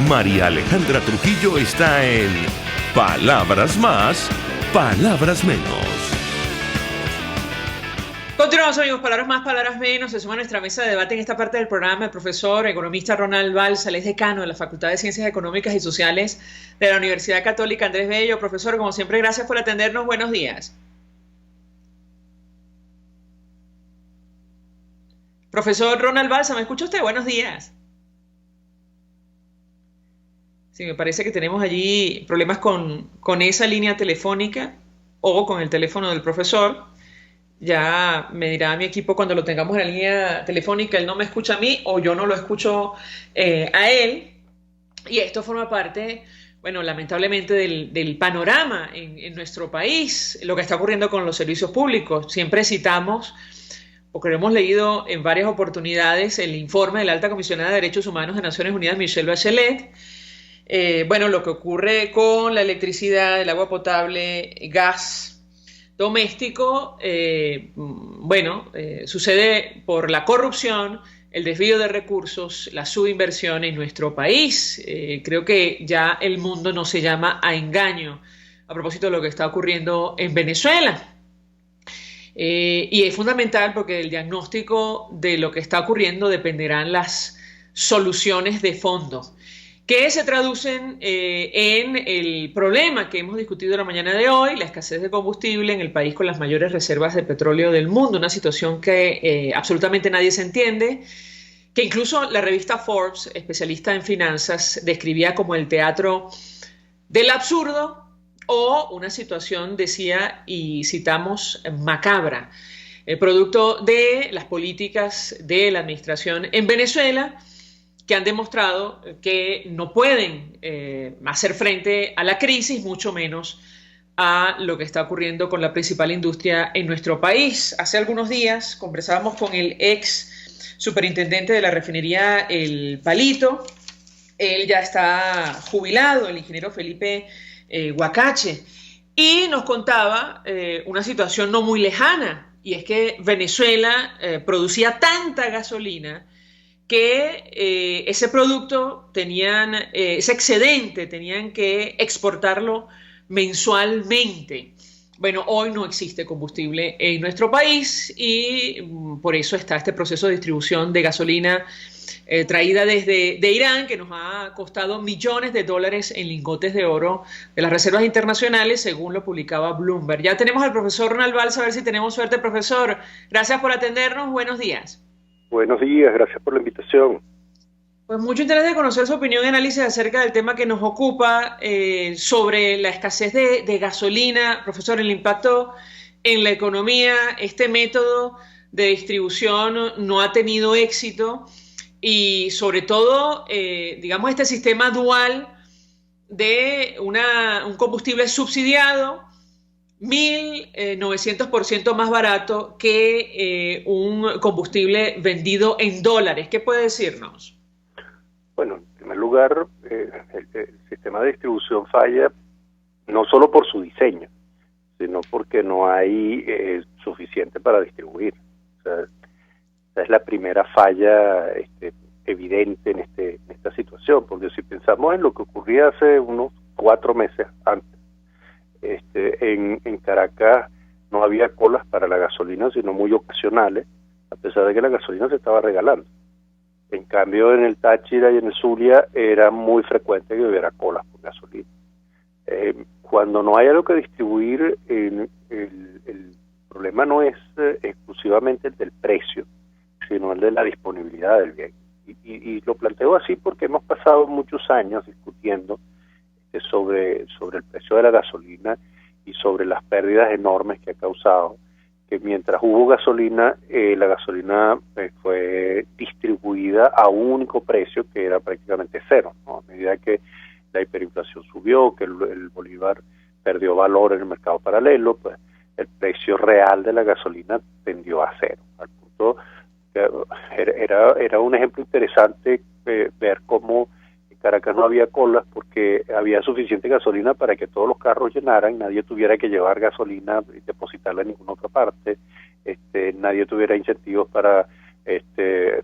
María Alejandra Trujillo está en Palabras Más, Palabras Menos. Continuamos, amigos, palabras más, palabras menos. Se suma a nuestra mesa de debate en esta parte del programa el profesor economista Ronald Balsa, él es decano de la Facultad de Ciencias Económicas y Sociales de la Universidad Católica Andrés Bello. Profesor, como siempre, gracias por atendernos. Buenos días. Profesor Ronald Balsa, ¿me escucha usted? Buenos días. Sí, me parece que tenemos allí problemas con esa línea telefónica o con el teléfono del profesor. Ya me dirá mi equipo cuando lo tengamos en la línea telefónica, él no me escucha a mí o yo no lo escucho a él. Y esto forma parte, bueno, lamentablemente del panorama en nuestro país, lo que está ocurriendo con los servicios públicos. Siempre citamos, porque lo hemos leído en varias oportunidades, el informe de la Alta Comisionada de Derechos Humanos de Naciones Unidas, Michelle Bachelet. Bueno, lo que ocurre con la electricidad, el agua potable, gas doméstico, sucede por la corrupción, el desvío de recursos, la subinversión en nuestro país. Creo que ya el mundo no se llama a engaño a propósito de lo que está ocurriendo en Venezuela. Y es fundamental porque del diagnóstico de lo que está ocurriendo dependerán las soluciones de fondo, que se traducen en el problema que hemos discutido la mañana de hoy, la escasez de combustible en el país con las mayores reservas de petróleo del mundo, una situación que absolutamente nadie se entiende, que incluso la revista Forbes, especialista en finanzas, describía como el teatro del absurdo o una situación, decía, y citamos, macabra, producto de las políticas de la administración en Venezuela, que han demostrado que no pueden hacer frente a la crisis, mucho menos a lo que está ocurriendo con la principal industria en nuestro país. Hace algunos días conversábamos con el ex superintendente de la refinería El Palito. Él ya está jubilado, el ingeniero Felipe Huacache, y nos contaba una situación no muy lejana, y es que Venezuela producía tanta gasolina que ese producto ese excedente tenían que exportarlo mensualmente. Bueno, hoy no existe combustible en nuestro país y por eso está este proceso de distribución de gasolina traída desde Irán, que nos ha costado millones de dólares en lingotes de oro de las reservas internacionales, según lo publicaba Bloomberg. Ya tenemos al profesor Ronald Balsa, a ver si tenemos suerte, profesor. Gracias por atendernos, buenos días. Buenos días, gracias por la invitación. Pues mucho interés de conocer su opinión y análisis acerca del tema que nos ocupa sobre la escasez de gasolina. Profesor, el impacto en la economía, este método de distribución no ha tenido éxito y sobre todo, digamos, este sistema dual de un combustible subsidiado 1.900% más barato que un combustible vendido en dólares. ¿Qué puede decirnos? Bueno, en primer lugar, el sistema de distribución falla no solo por su diseño, sino porque no hay suficiente para distribuir. O sea, esa es la primera falla evidente en esta situación, porque si pensamos en lo que ocurría hace unos 4 meses antes, en Caracas no había colas para la gasolina, sino muy ocasionales, a pesar de que la gasolina se estaba regalando. En cambio, en el Táchira y en el Zulia era muy frecuente que hubiera colas por gasolina. Cuando no hay algo que distribuir, el problema no es exclusivamente el del precio, sino el de la disponibilidad del bien. Y lo planteo así porque hemos pasado muchos años discutiendo sobre el precio de la gasolina y sobre las pérdidas enormes que ha causado, que mientras hubo gasolina, la gasolina fue distribuida a un único precio que era prácticamente cero, ¿no? A medida que la hiperinflación subió, que el bolívar perdió valor en el mercado paralelo, pues el precio real de la gasolina tendió a cero, al punto que era un ejemplo interesante ver cómo Caracas no había colas porque había suficiente gasolina para que todos los carros llenaran, nadie tuviera que llevar gasolina y depositarla en ninguna otra parte, nadie tuviera incentivos para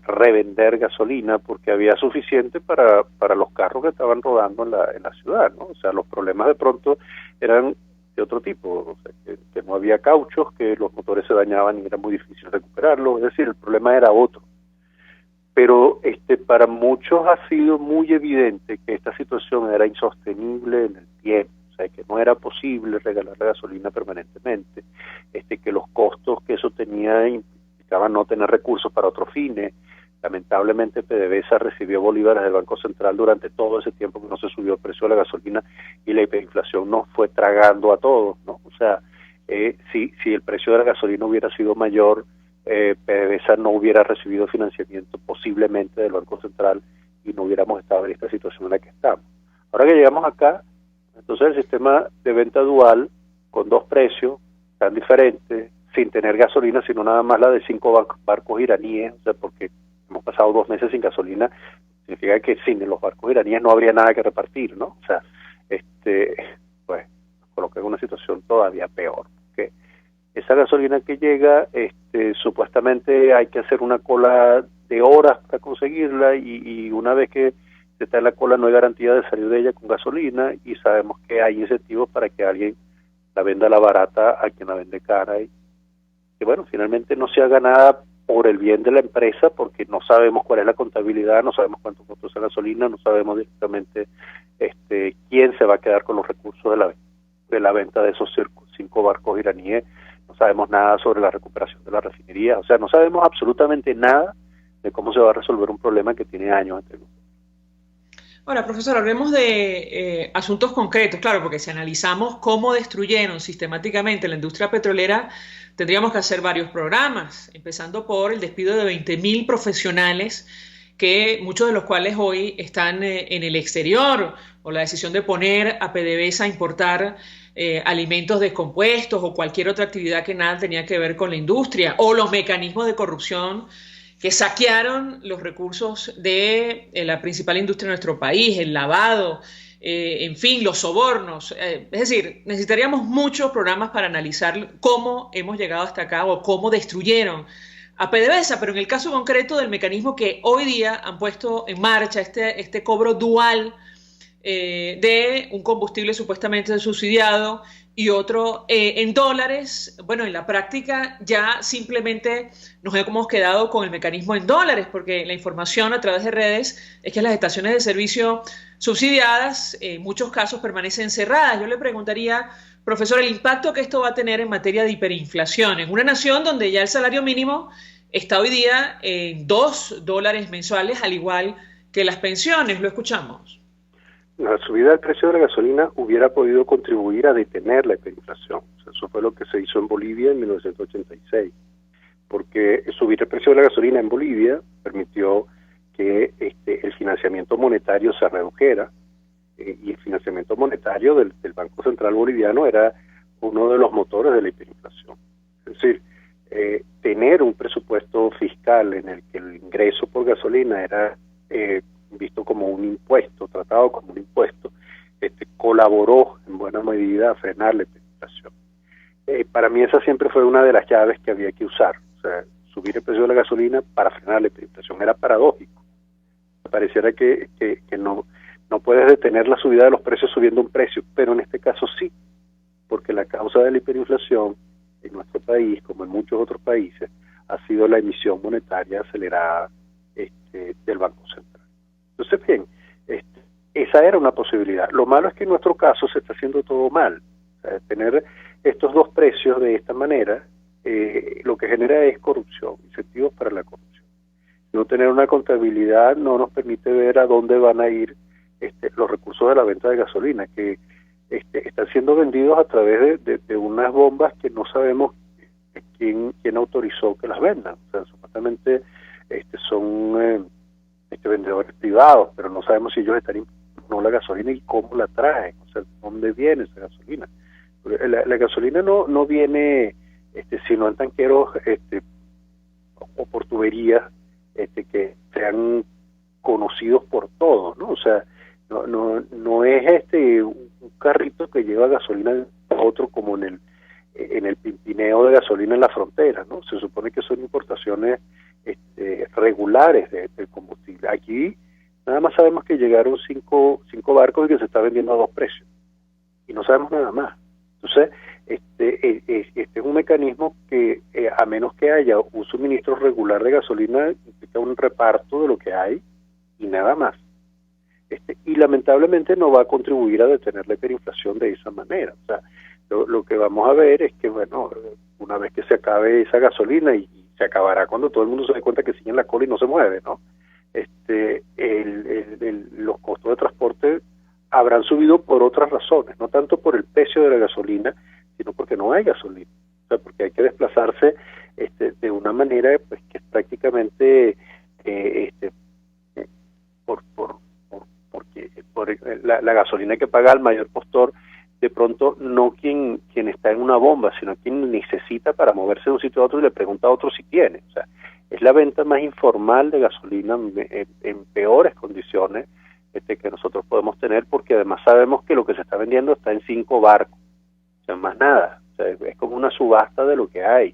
revender gasolina porque había suficiente para los carros que estaban rodando en la ciudad, ¿no? O sea, los problemas de pronto eran de otro tipo, o sea, que no había cauchos, que los motores se dañaban y era muy difícil recuperarlos, es decir, el problema era otro. Pero para muchos ha sido muy evidente que esta situación era insostenible en el tiempo, o sea, que no era posible regalar la gasolina permanentemente, que los costos que eso tenía implicaban no tener recursos para otros fines. Lamentablemente PDVSA recibió bolívares del Banco Central durante todo ese tiempo que no se subió el precio de la gasolina y la hiperinflación nos fue tragando a todos, ¿no? O sea, si el precio de la gasolina hubiera sido mayor, PDVSA no hubiera recibido financiamiento posiblemente del Banco Central y no hubiéramos estado en esta situación en la que estamos. Ahora que llegamos acá, entonces el sistema de venta dual con dos precios tan diferentes, sin tener gasolina, sino nada más la de 5 barcos iraníes, o sea, porque hemos pasado 2 meses sin gasolina, significa que sin los barcos iraníes no habría nada que repartir, ¿no? O sea, pues nos coloca en una situación todavía peor, porque esa gasolina que llega, supuestamente hay que hacer una cola de horas para conseguirla y una vez que se está en la cola no hay garantía de salir de ella con gasolina y sabemos que hay incentivos para que alguien la venda la barata a quien la vende cara y bueno, finalmente no se haga nada por el bien de la empresa porque no sabemos cuál es la contabilidad, no sabemos cuánto costó esa gasolina, no sabemos directamente quién se va a quedar con los recursos de la venta de esos 5 barcos iraníes, no sabemos nada sobre la recuperación de la refinería, o sea, no sabemos absolutamente nada de cómo se va a resolver un problema que tiene años entre nosotros. Ahora, profesor, hablemos de asuntos concretos, claro, porque si analizamos cómo destruyeron sistemáticamente la industria petrolera, tendríamos que hacer varios programas, empezando por el despido de 20.000 profesionales, que muchos de los cuales hoy están en el exterior, o la decisión de poner a PDVSA a importar alimentos descompuestos o cualquier otra actividad que nada tenía que ver con la industria, o los mecanismos de corrupción que saquearon los recursos de la principal industria de nuestro país, el lavado, en fin, los sobornos. Es decir, necesitaríamos muchos programas para analizar cómo hemos llegado hasta acá o cómo destruyeron a PDVSA, pero en el caso concreto del mecanismo que hoy día han puesto en marcha, este cobro dual de un combustible supuestamente subsidiado y otro en dólares, bueno, en la práctica ya simplemente nos hemos quedado con el mecanismo en dólares, porque la información a través de redes es que las estaciones de servicio subsidiadas en muchos casos permanecen cerradas. Yo le preguntaría, profesor, el impacto que esto va a tener en materia de hiperinflación en una nación donde ya el salario mínimo está hoy día en $2 mensuales, al igual que las pensiones. Lo escuchamos. La subida del precio de la gasolina hubiera podido contribuir a detener la hiperinflación. O sea, eso fue lo que se hizo en Bolivia en 1986, porque subir el precio de la gasolina en Bolivia permitió que el financiamiento monetario se redujera, y el financiamiento monetario del Banco Central Boliviano era uno de los motores de la hiperinflación. Es decir, tener un presupuesto fiscal en el que el ingreso por gasolina era visto como un impuesto, tratado como un impuesto, colaboró en buena medida a frenar la hiperinflación. Para mí esa siempre fue una de las llaves que había que usar, o sea, subir el precio de la gasolina para frenar la hiperinflación. Era paradójico. Pareciera que no puedes detener la subida de los precios subiendo un precio, pero en este caso sí, porque la causa de la hiperinflación en nuestro país, como en muchos otros países, ha sido la emisión monetaria acelerada del Banco Central. Entonces, bien, esa era una posibilidad. Lo malo es que en nuestro caso se está haciendo todo mal. O sea, tener estos dos precios de esta manera, lo que genera es corrupción, incentivos para la corrupción. No tener una contabilidad no nos permite ver a dónde van a ir los recursos de la venta de gasolina, que están siendo vendidos a través de unas bombas que no sabemos quién autorizó que las vendan. O sea, supuestamente son vendedores privados, pero no sabemos si ellos están importando la gasolina y cómo la traen, o sea, dónde viene esa gasolina. La gasolina no viene sino en tanqueros o por tuberías que sean conocidos por todos, ¿no? O sea, No es un carrito que lleva gasolina a otro como en el pimpineo de gasolina en la frontera, ¿no? Se supone que son importaciones regulares del combustible. Aquí nada más sabemos que llegaron cinco barcos y que se está vendiendo a 2 precios. Y no sabemos nada más. Entonces, este es un mecanismo que, a menos que haya un suministro regular de gasolina, implica un reparto de lo que hay y nada más. Y lamentablemente no va a contribuir a detener la hiperinflación de esa manera. O sea, lo que vamos a ver es que, bueno, una vez que se acabe esa gasolina, y se acabará cuando todo el mundo se dé cuenta que sigue en la cola y no se mueve, ¿no? Los costos de transporte habrán subido por otras razones, no tanto por el precio de la gasolina, sino porque no hay gasolina. O sea, porque hay que desplazarse de una manera pues que es prácticamente porque la gasolina que paga al mayor postor, de pronto no quien está en una bomba, sino quien necesita para moverse de un sitio a otro y le pregunta a otro si tiene. O sea, es la venta más informal de gasolina en peores condiciones que nosotros podemos tener, porque además sabemos que lo que se está vendiendo está en 5 barcos, o sea, más nada. O sea, es como una subasta de lo que hay,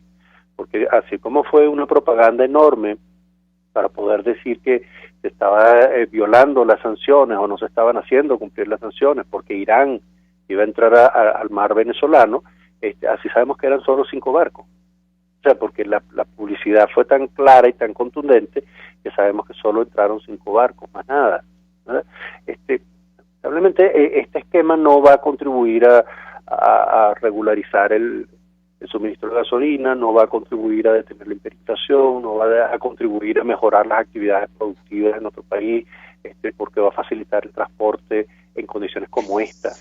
porque así como fue una propaganda enorme para poder decir que se estaba violando las sanciones o no se estaban haciendo cumplir las sanciones porque Irán iba a entrar al mar venezolano, así sabemos que eran solo 5 barcos. O sea, porque la publicidad fue tan clara y tan contundente que sabemos que solo entraron 5 barcos, más nada, ¿verdad? Lamentablemente este esquema no va a contribuir a regularizar el suministro de gasolina, no va a contribuir a detener la hiperinflación, no va a contribuir a mejorar las actividades productivas en nuestro país, porque va a facilitar el transporte en condiciones como esta.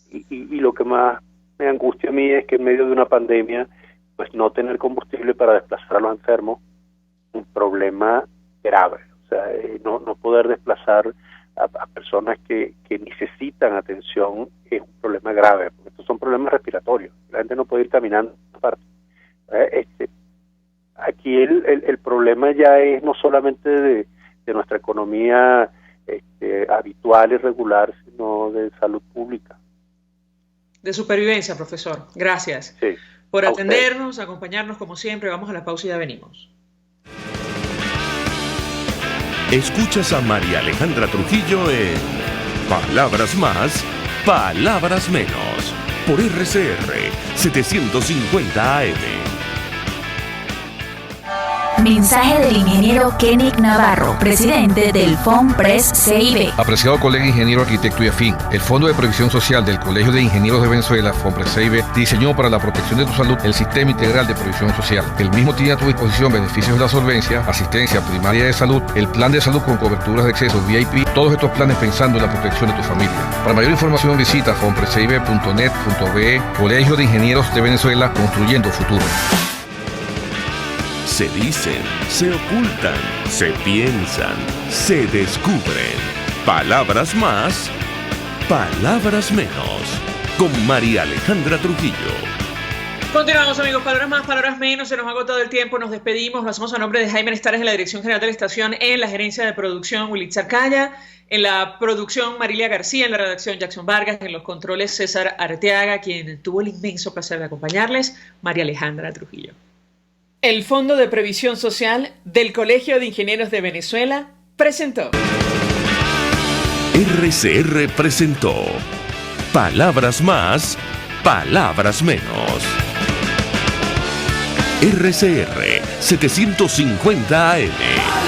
Y lo que más me angustia a mí es que en medio de una pandemia, pues no tener combustible para desplazar a los enfermos, un problema grave. O sea, no poder desplazar a personas que necesitan atención es un problema grave, porque estos son problemas respiratorios. La gente no puede ir caminando a parte. Aquí el problema ya es no solamente de nuestra economía habitual y regular, sino de salud pública. De supervivencia, profesor. Gracias por atendernos, acompañarnos como siempre. Vamos a la pausa y ya venimos. Escuchas a María Alejandra Trujillo en Palabras Más, Palabras Menos, por RCR 750 AM. Mensaje del ingeniero Kenick Navarro, presidente del FOMPRES CIB. Apreciado colega ingeniero, arquitecto y afín, el Fondo de Previsión Social del Colegio de Ingenieros de Venezuela, FOMPRES CIB, diseñó para la protección de tu salud el Sistema Integral de Previsión Social. El mismo tiene a tu disposición beneficios de la solvencia, asistencia primaria de salud, el plan de salud con coberturas de acceso VIP, todos estos planes pensando en la protección de tu familia. Para mayor información visita fomprescib.net.be, Colegio de Ingenieros de Venezuela, construyendo futuro. Se dicen, se ocultan, se piensan, se descubren. Palabras más, palabras menos. Con María Alejandra Trujillo. Continuamos, amigos. Palabras más, palabras menos. Se nos ha agotado el tiempo. Nos despedimos. Lo hacemos a nombre de Jaime Estares en la Dirección General de la Estación, en la Gerencia de Producción Wilitza Calla, en la producción Marilia García, en la redacción Jackson Vargas, en los controles César Arteaga, quien tuvo el inmenso placer de acompañarles, María Alejandra Trujillo. El Fondo de Previsión Social del Colegio de Ingenieros de Venezuela presentó. RCR presentó Palabras más, palabras menos. RCR 750 AM.